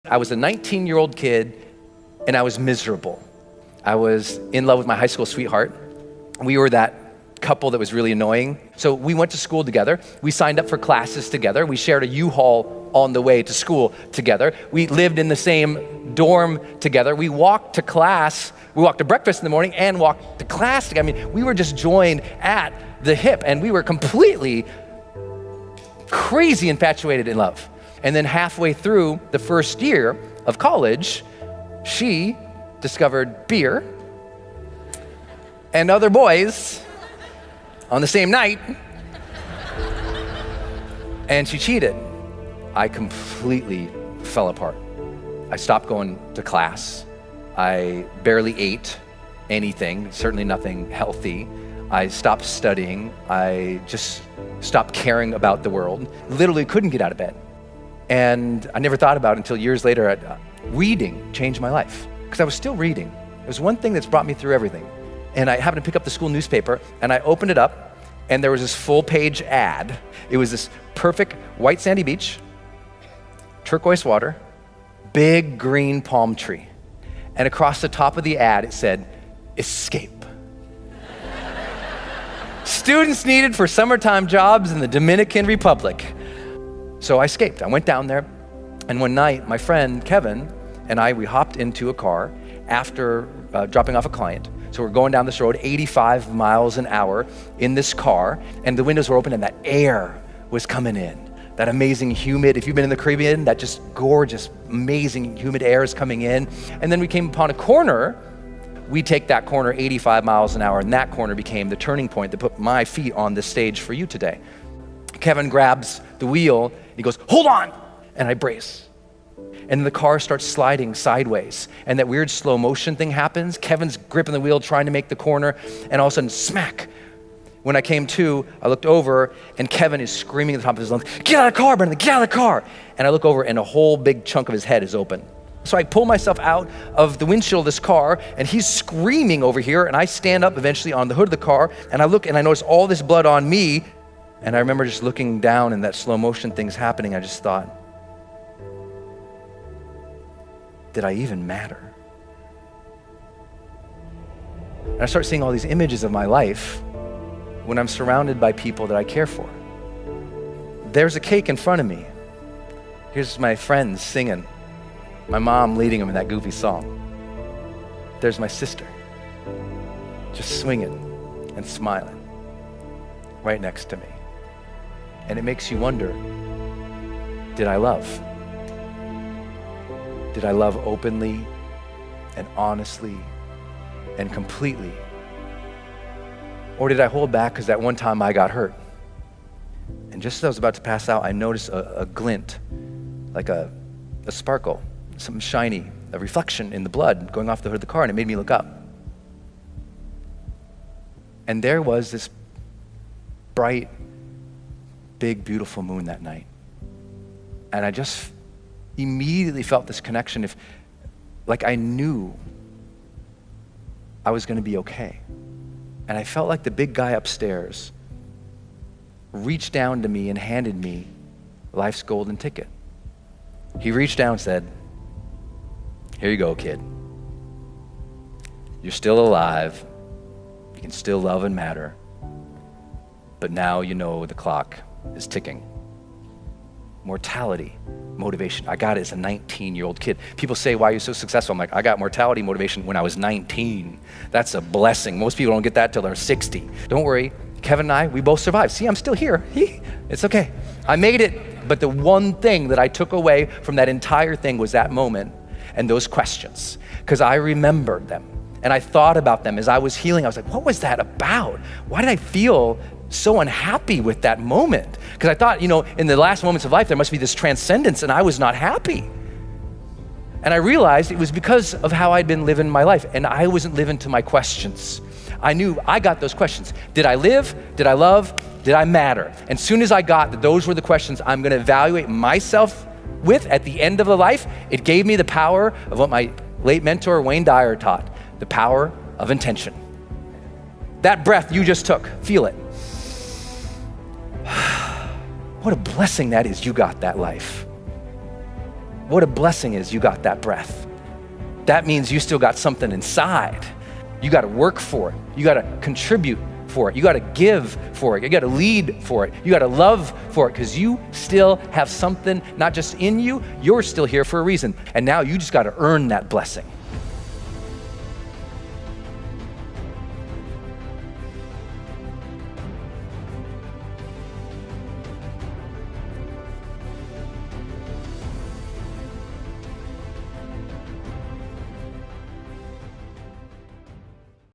I was a 19-year-old kid and I was miserable. I was in love with my high school sweetheart. We were that couple that was really annoying. So we went to school together. We signed up for classes together. We shared a U-Haul on the way to school together. We lived in the same dorm together. We walked to class. We walked to breakfast in the morning and walked to class together. I mean, we were just joined at the hip and we were completely crazy infatuated in love. And then halfway through the first year of college, she discovered beer and other boys on the same night, and she cheated. I completely fell apart. I stopped going to class. I barely ate anything, certainly nothing healthy. I stopped studying. I just stopped caring about the world. Literally couldn't get out of bed. And I never thought about it until years later. Reading changed my life because I was still reading. It was one thing that's brought me through everything. And I happened to pick up the school newspaper and I opened it up and there was this full-page ad. It was this perfect white sandy beach, turquoise water, big green palm tree. And across the top of the ad, it said, "Escape." Students needed for summertime jobs in the Dominican Republic. So I escaped. I went down there, and one night, my friend Kevin and I, we hopped into a car after dropping off a client. So we're going down this road, 85 miles an hour in this car, and the windows were open and that air was coming in. That amazing humid, if you've been in the Caribbean, that just gorgeous, amazing humid air is coming in. And then we came upon a corner. We take that corner 85 miles an hour, and that corner became the turning point that put my feet on this stage for you today. Kevin grabs the wheel, he goes, "Hold on!" And I brace. And then the car starts sliding sideways, and that weird slow motion thing happens. Kevin's gripping the wheel, trying to make the corner, and all of a sudden, smack. When I came to, I looked over, and Kevin is screaming at the top of his lungs, "Get out of the car, Brendon, get out of the car!" And I look over, and a whole big chunk of his head is open. So I pull myself out of the windshield of this car, and he's screaming over here, and I stand up eventually on the hood of the car, and I look, and I notice all this blood on me, and I remember just looking down, and that slow motion thing's happening. I just thought, did I even matter? And I start seeing all these images of my life when I'm surrounded by people that I care for. There's a cake in front of me. Here's my friends singing. My mom leading them in that goofy song. There's my sister, just swinging and smiling right next to me. And it makes you wonder, did I love? Did I love openly and honestly and completely? Or did I hold back because that one time I got hurt? And just as I was about to pass out, I noticed a glint, like a sparkle, something shiny, a reflection in the blood going off the hood of the car, and it made me look up. And there was this bright, big, beautiful moon that night. And I just immediately felt this connection, like I knew I was going to be okay. And I felt like the big guy upstairs reached down to me and handed me life's golden ticket. He reached down and said, "Here you go, kid. You're still alive. You can still love and matter. But now you know the clock is ticking." Mortality, motivation. I got it as a 19-year-old kid. People say, "Why are you so successful?" I'm like, I got mortality motivation when I was 19. That's a blessing. Most people don't get that till they're 60. Don't worry, Kevin and I, we both survived. See, I'm still here. It's okay. I made it. But the one thing that I took away from that entire thing was that moment and those questions, because I remembered them and I thought about them as I was healing. I was like, what was that about? Why did I feel so unhappy with that moment? Because I thought, in the last moments of life, there must be this transcendence, and I was not happy. And I realized it was because of how I'd been living my life, and I wasn't living to my questions. I knew I got those questions. Did I live? Did I love? Did I matter? And soon as I got that those were the questions I'm gonna evaluate myself with at the end of the life, it gave me the power of what my late mentor, Wayne Dyer, taught, the power of intention. That breath you just took, feel it. What a blessing that is, you got that life. what a blessing is you got that breath. That means you still got something inside. You got to work for it. You got to contribute for it. You got to give for it. You got to lead for it. You got to love for it, because you still have something not just in you, you're still here for a reason. And now you just got to earn that blessing.